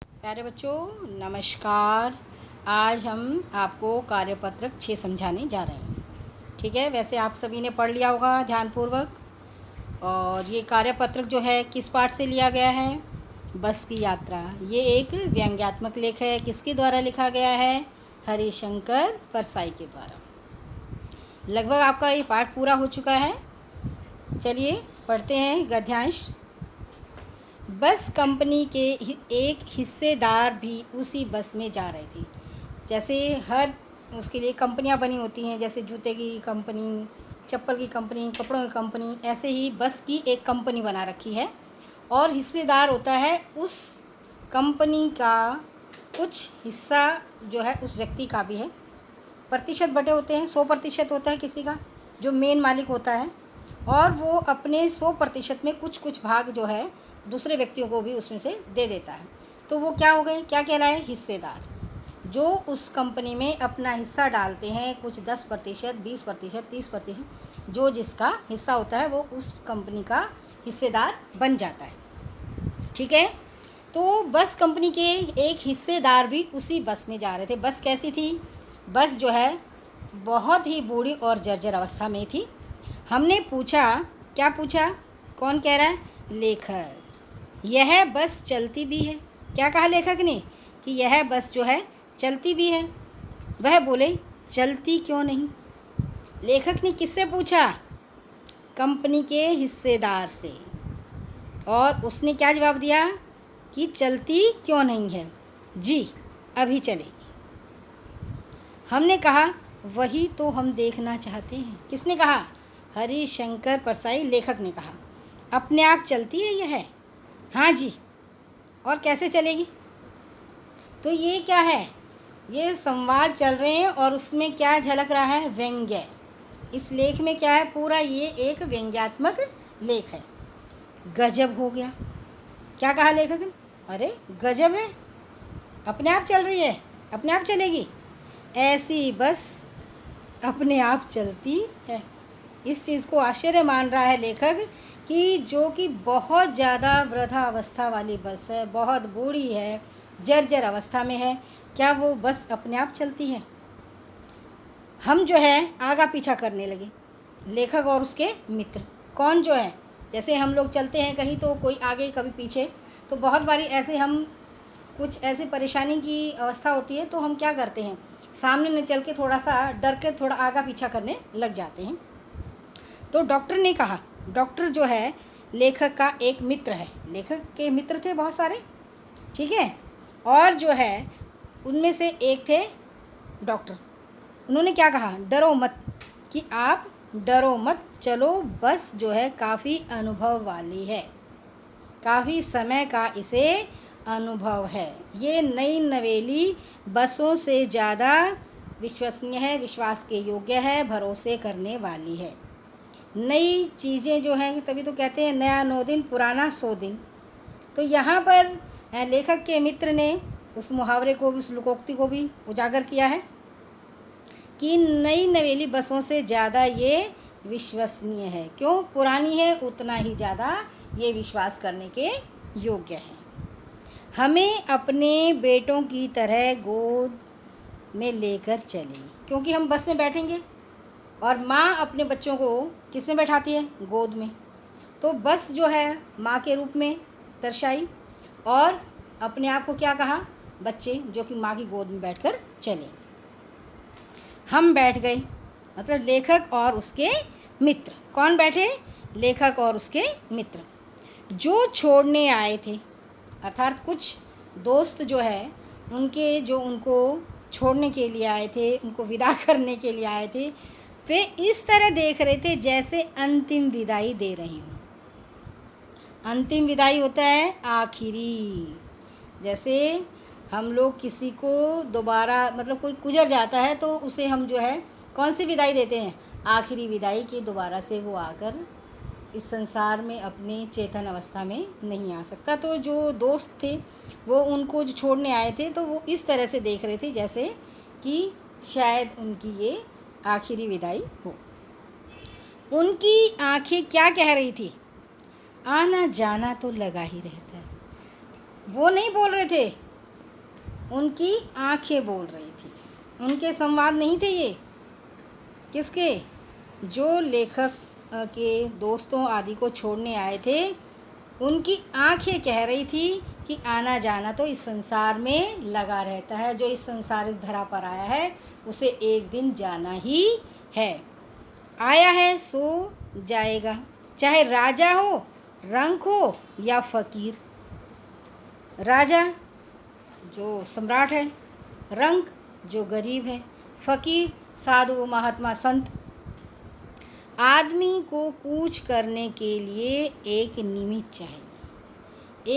प्यारे बच्चों, नमस्कार। आज हम आपको कार्यपत्रक 6 समझाने जा रहे हैं। ठीक है, वैसे आप सभी ने पढ़ लिया होगा ध्यानपूर्वक। और ये कार्यपत्रक जो है किस पाठ से लिया गया है? बस की यात्रा। ये एक व्यंग्यात्मक लेख है। किसके द्वारा लिखा गया है? हरिशंकर परसाई के द्वारा। लगभग आपका ये पाठ पूरा हो चुका है। चलिए पढ़ते हैं गद्यांश। बस कंपनी के एक हिस्सेदार भी उसी बस में जा रहे थे। जैसे हर उसके लिए कंपनियां बनी होती हैं, जैसे जूते की कंपनी, चप्पल की कंपनी, कपड़ों की कंपनी, ऐसे ही बस की एक कंपनी बना रखी है और हिस्सेदार होता है उस कंपनी का कुछ हिस्सा जो है उस व्यक्ति का भी है। प्रतिशत बटे होते हैं, 100% होता है किसी का जो मेन मालिक होता है, और वो अपने 100% में कुछ कुछ भाग जो है दूसरे व्यक्तियों को भी उसमें से दे देता है। तो वो क्या हो गए, क्या कहलाए? हिस्सेदार। जो उस कंपनी में अपना हिस्सा डालते हैं, कुछ 10%, 20%, 30%, जो जिसका हिस्सा होता है वो उस कंपनी का हिस्सेदार बन जाता है। ठीक है, तो बस कंपनी के एक हिस्सेदार भी उसी बस में जा रहे थे। बस कैसी थी? बस जो है बहुत ही बूढ़ी और जर्जर अवस्था में थी। हमने पूछा, क्या पूछा? कौन कह रहा है? लेखक। यह बस चलती भी है। क्या कहा लेखक ने? कि यह बस जो है चलती भी है। वह बोले, चलती क्यों नहीं? लेखक ने किससे पूछा? कंपनी के हिस्सेदार से। और उसने क्या जवाब दिया? कि चलती क्यों नहीं है जी, अभी चलेगी। हमने कहा, वही तो हम देखना चाहते हैं। किसने कहा? हरिशंकर परसाई, लेखक ने कहा। अपने आप चलती है यह? हाँ जी। और कैसे चलेगी? तो ये क्या है? ये संवाद चल रहे हैं और उसमें क्या झलक रहा है? व्यंग्य। इस लेख में क्या है? पूरा ये एक व्यंग्यात्मक लेख है। गजब हो गया। क्या कहा लेखक ने? अरे गजब है, अपने आप चल रही है, अपने आप चलेगी। ऐसी बस अपने आप चलती है। इस चीज़ को आश्चर्य मान रहा है लेखक कि जो कि बहुत ज़्यादा वृद्धावस्था वाली बस है, बहुत बूढ़ी है, जर्जर अवस्था में है, क्या वो बस अपने आप चलती है? हम जो है आगा पीछा करने लगे, लेखक और उसके मित्र। कौन जो है? जैसे हम लोग चलते हैं कहीं तो कोई आगे कभी पीछे, तो बहुत बारी ऐसे हम कुछ ऐसी परेशानी की अवस्था होती है तो हम क्या करते हैं, सामने न चल के थोड़ा सा डर के थोड़ा आगा पीछा करने लग जाते हैं। तो डॉक्टर ने कहा, डॉक्टर जो है लेखक का एक मित्र है। लेखक के मित्र थे बहुत सारे, ठीक है, और जो है उनमें से एक थे डॉक्टर। उन्होंने क्या कहा? डरो मत, कि आप डरो मत, चलो बस जो है काफ़ी अनुभव वाली है, काफ़ी समय का इसे अनुभव है। ये नई नवेली बसों से ज़्यादा विश्वसनीय है, विश्वास के योग्य है, भरोसे करने वाली है। नई चीज़ें जो हैं, तभी तो कहते हैं नया 9 दिन, पुराना 100 दिन। तो यहाँ पर लेखक के मित्र ने उस मुहावरे को भी, उस लोकोक्ति को भी उजागर किया है कि नई नवेली बसों से ज़्यादा ये विश्वसनीय है। क्यों? पुरानी है उतना ही ज़्यादा ये विश्वास करने के योग्य है। हमें अपने बेटों की तरह गोद में लेकर चलें, क्योंकि हम बस में बैठेंगे और माँ अपने बच्चों को किस में बैठाती है? गोद में। तो बस जो है माँ के रूप में दर्शाई और अपने आप को क्या कहा? बच्चे जो कि माँ की गोद में बैठकर चले। हम बैठ गए, मतलब लेखक और उसके मित्र। कौन बैठे? लेखक और उसके मित्र। जो छोड़ने आए थे, अर्थात कुछ दोस्त जो है उनके, जो उनको छोड़ने के लिए आए थे, उनको विदा करने के लिए आए थे, वे इस तरह देख रहे थे जैसे अंतिम विदाई दे रही हूँ। अंतिम विदाई होता है आखिरी। जैसे हम लोग किसी को दोबारा, मतलब कोई गुजर जाता है तो उसे हम जो है कौन सी विदाई देते हैं? आखिरी विदाई, की दोबारा से वो आकर इस संसार में अपने चेतन अवस्था में नहीं आ सकता। तो जो दोस्त थे वो उनको जो छोड़ने आए थे तो वो इस तरह से देख रहे थे जैसे कि शायद उनकी ये आखिरी विदाई हो। उनकी आंखें क्या कह रही थी? आना जाना तो लगा ही रहता है। वो नहीं बोल रहे थे उनकी आंखें बोल रही थी। उनके संवाद नहीं थे ये, किसके? जो लेखक के दोस्तों आदि को छोड़ने आए थे, उनकी आंखें कह रही थी कि आना जाना तो इस संसार में लगा रहता है। जो इस संसार, इस धरा पर आया है, उसे एक दिन जाना ही है। आया है सो जाएगा, चाहे राजा हो, रंक हो या फ़कीर। राजा जो सम्राट है, रंक जो गरीब है, फ़कीर साधु महात्मा संत। आदमी को कूच करने के लिए एक निमित्त चाहिए,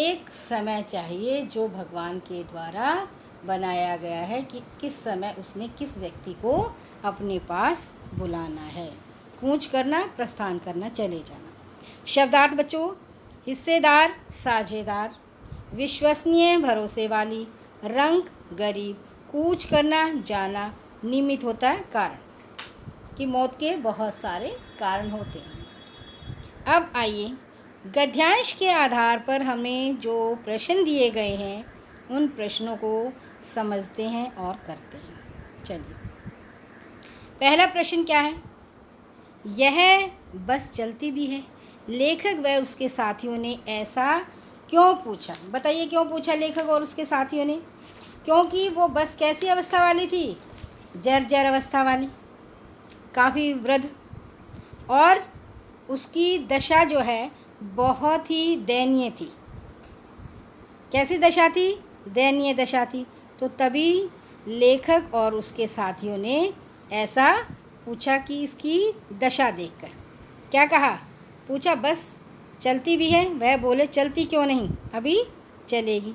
एक समय चाहिए जो भगवान के द्वारा बनाया गया है कि किस समय उसने किस व्यक्ति को अपने पास बुलाना है। कूच करना, प्रस्थान करना, चले जाना। शब्दार्थ बच्चों, हिस्सेदार साझेदार, विश्वसनीय भरोसे वाली, रंक गरीब, कूच करना जाना, निमित्त होता है कारण, कि मौत के बहुत सारे कारण होते हैं। अब आइए गद्यांश के आधार पर हमें जो प्रश्न दिए गए हैं उन प्रश्नों को समझते हैं और करते हैं। चलिए, पहला प्रश्न क्या है? यह बस चलती भी है? लेखक व उसके साथियों ने ऐसा क्यों पूछा? बताइए क्यों पूछा लेखक और उसके साथियों ने? क्योंकि वो बस कैसी अवस्था वाली थी? जर्जर अवस्था वाली, काफ़ी वृद्ध, और उसकी दशा जो है बहुत ही दयनीय थी। कैसी दशा थी? दयनीय दशा थी। तो तभी लेखक और उसके साथियों ने ऐसा पूछा कि इसकी दशा देखकर क्या कहा? पूछा बस चलती भी है? वह बोले चलती क्यों नहीं, अभी चलेगी।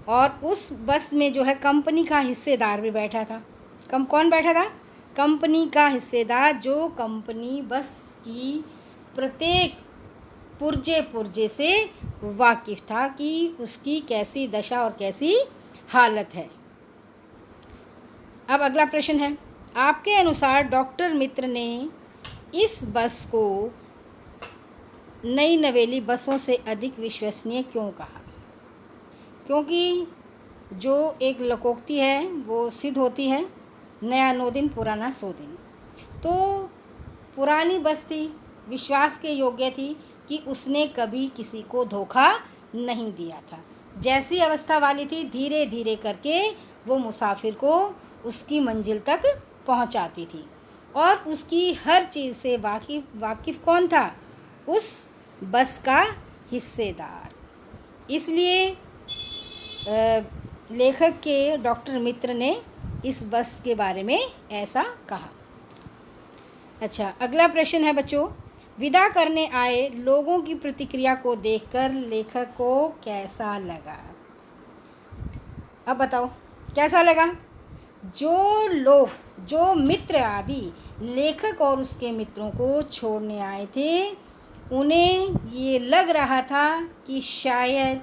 और उस बस में जो है कंपनी का हिस्सेदार भी बैठा था। कौन बैठा था? कंपनी का हिस्सेदार, जो कंपनी बस की प्रत्येक पुर्जे पुर्जे से वाकिफ़ था कि उसकी कैसी दशा और कैसी हालत है। अब अगला प्रश्न है, आपके अनुसार डॉक्टर मित्र ने इस बस को नई नवेली बसों से अधिक विश्वसनीय क्यों कहा? क्योंकि जो एक लोकोक्ति है वो सिद्ध होती है, नया 9 दिन पुराना 100 दिन। तो पुरानी बस थी, विश्वास के योग्य थी कि उसने कभी किसी को धोखा नहीं दिया था। जैसी अवस्था वाली थी, धीरे धीरे करके वो मुसाफिर को उसकी मंजिल तक पहुंचाती थी। और उसकी हर चीज़ से वाकिफ़ कौन था? उस बस का हिस्सेदार। इसलिए लेखक के डॉक्टर मित्र ने इस बस के बारे में ऐसा कहा। अच्छा, अगला प्रश्न है बच्चों, विदा करने आए लोगों की प्रतिक्रिया को देखकर लेखक को कैसा लगा? अब बताओ कैसा लगा? जो लोग, जो मित्र आदि लेखक और उसके मित्रों को छोड़ने आए थे, उन्हें ये लग रहा था कि शायद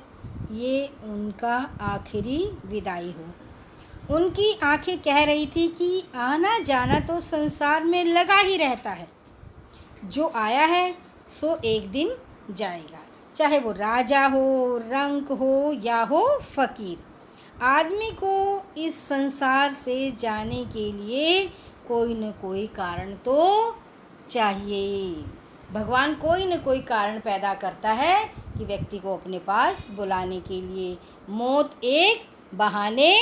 ये उनका आखिरी विदाई हो। उनकी आंखें कह रही थी कि आना जाना तो संसार में लगा ही रहता है। जो आया है सो एक दिन जाएगा, चाहे वो राजा हो, रंक हो या हो फ़कीर। आदमी को इस संसार से जाने के लिए कोई न कोई कारण तो चाहिए। भगवान कोई न कोई कारण पैदा करता है कि व्यक्ति को अपने पास बुलाने के लिए। मौत एक, बहाने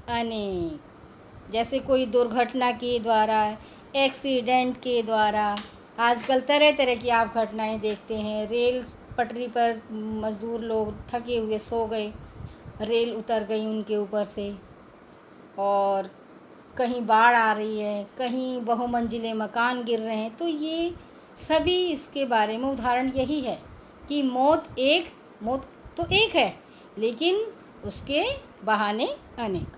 अनेक। जैसे कोई दुर्घटना के द्वारा, एक्सीडेंट के द्वारा, आजकल तरह तरह की आप घटनाएं देखते हैं। रेल पटरी पर मज़दूर लोग थके हुए सो गए, रेल उतर गई उनके ऊपर से, और कहीं बाढ़ आ रही है, कहीं बहुमंजिले मकान गिर रहे हैं। तो ये सभी इसके बारे में उदाहरण यही है कि मौत तो एक है, लेकिन उसके बहाने अनेक।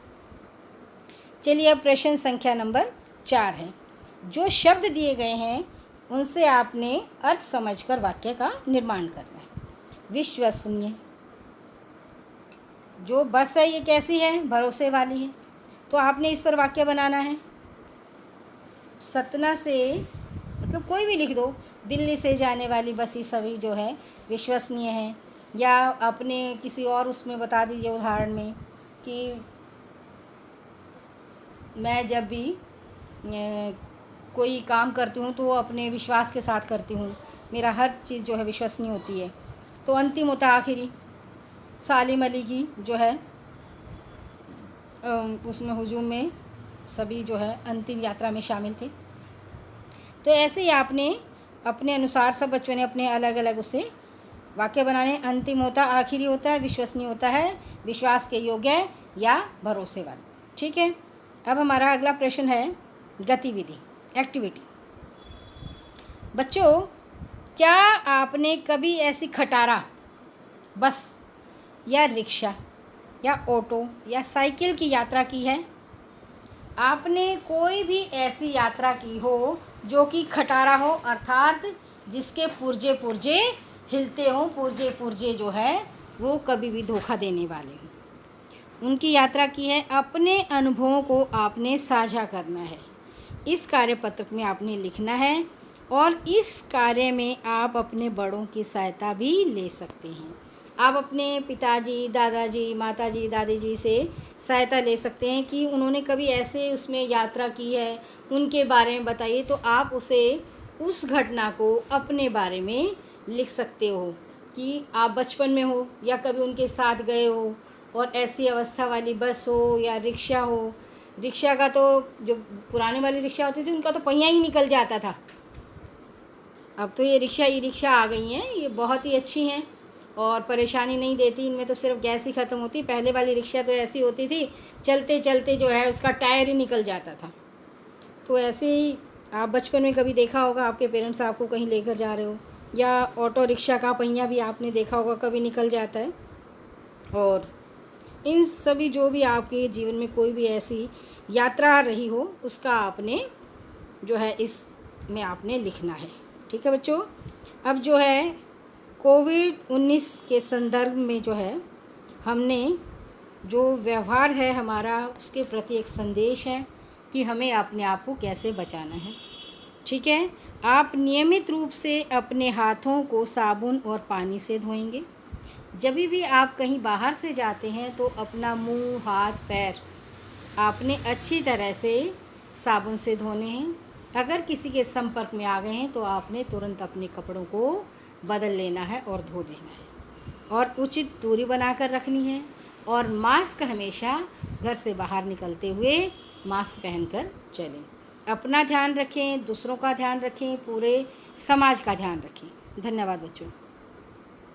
चलिए, अब प्रश्न संख्या नंबर 4 है। जो शब्द दिए गए हैं उनसे आपने अर्थ समझकर वाक्य का निर्माण करना है। विश्वसनीय, जो बस है ये कैसी है? भरोसे वाली है। तो आपने इस पर वाक्य बनाना है। सतना से, मतलब कोई भी लिख दो, दिल्ली से जाने वाली बस ही सभी जो है विश्वसनीय है। या अपने किसी और उसमें बता दीजिए उदाहरण में कि मैं जब भी कोई काम करती हूँ तो अपने विश्वास के साथ करती हूँ। मेरा हर चीज़ जो है विश्वसनीय होती है। तो अंतिम होता आखिरी। सालिम अली की जो है उसमें हुजूम में सभी जो है अंतिम यात्रा में शामिल थे। तो ऐसे ही आपने अपने अनुसार सब बच्चों ने अपने अलग अलग उससे वाक्य बनाने। अंतिम होता आखिरी होता है, विश्वसनीय होता है, विश्वास के योग्य या भरोसेवाला। ठीक है। अब हमारा अगला प्रश्न है गतिविधि, एक्टिविटी। बच्चों, क्या आपने कभी ऐसी खटारा, बस या रिक्शा या ऑटो या साइकिल की यात्रा की है? आपने कोई भी ऐसी यात्रा की हो जो कि खटारा हो, अर्थात जिसके पुर्जे पुर्जे हिलते हों, पुर्जे पुर्जे जो है वो कभी भी धोखा देने वाले हों, उनकी यात्रा की है। अपने अनुभवों को आपने साझा करना है। इस कार्यपत्रक में आपने लिखना है और इस कार्य में आप अपने बड़ों की सहायता भी ले सकते हैं। आप अपने पिताजी, दादाजी, माताजी, दादी जी से सहायता ले सकते हैं कि उन्होंने कभी ऐसे उसमें यात्रा की है, उनके बारे में बताइए। तो आप उसे उस घटना को अपने बारे में लिख सकते हो कि आप बचपन में हो या कभी उनके साथ गए हो और ऐसी अवस्था वाली बस हो या रिक्शा हो। रिक्शा का तो जो पुराने वाली रिक्शा होती थी उनका तो पहिया ही निकल जाता था। अब तो ये रिक्शा ई रिक्शा आ गई हैं, ये बहुत ही अच्छी हैं और परेशानी नहीं देती। इनमें तो सिर्फ गैस ही ख़त्म होती। पहले वाली रिक्शा तो ऐसी होती थी, चलते चलते जो है उसका टायर ही निकल जाता था। तो ऐसे ही आप बचपन में कभी देखा होगा, आपके पेरेंट्स आपको कहीं लेकर जा रहे हो, या ऑटो रिक्शा का पहिया भी आपने देखा होगा कभी निकल जाता है। और इन सभी जो भी आपके जीवन में कोई भी ऐसी यात्रा रही हो उसका आपने जो है इसमें आपने लिखना है। ठीक है बच्चों। अब जो है कोविड-19 के संदर्भ में जो है हमने जो व्यवहार है हमारा उसके प्रति एक संदेश है कि हमें अपने आप को कैसे बचाना है। ठीक है। आप नियमित रूप से अपने हाथों को साबुन और पानी से धोएंगे। जब भी आप कहीं बाहर से जाते हैं तो अपना मुंह, हाथ, पैर आपने अच्छी तरह से साबुन से धोने हैं। अगर किसी के संपर्क में आ गए हैं तो आपने तुरंत अपने कपड़ों को बदल लेना है और धो देना है और उचित दूरी बनाकर रखनी है। और मास्क हमेशा घर से बाहर निकलते हुए मास्क पहनकर चलें। अपना ध्यान रखें, दूसरों का ध्यान रखें, पूरे समाज का ध्यान रखें। धन्यवाद बच्चों।